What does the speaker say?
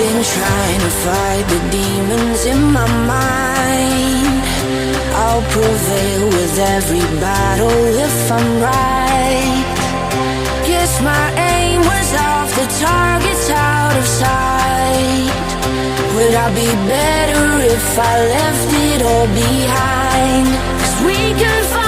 been trying to fight the demons in my mind. I'll prevail with every battle if I'm right. Guess my aim was off, the target's out of sight. Would I be better if I left it all behind? 'Cause we can fight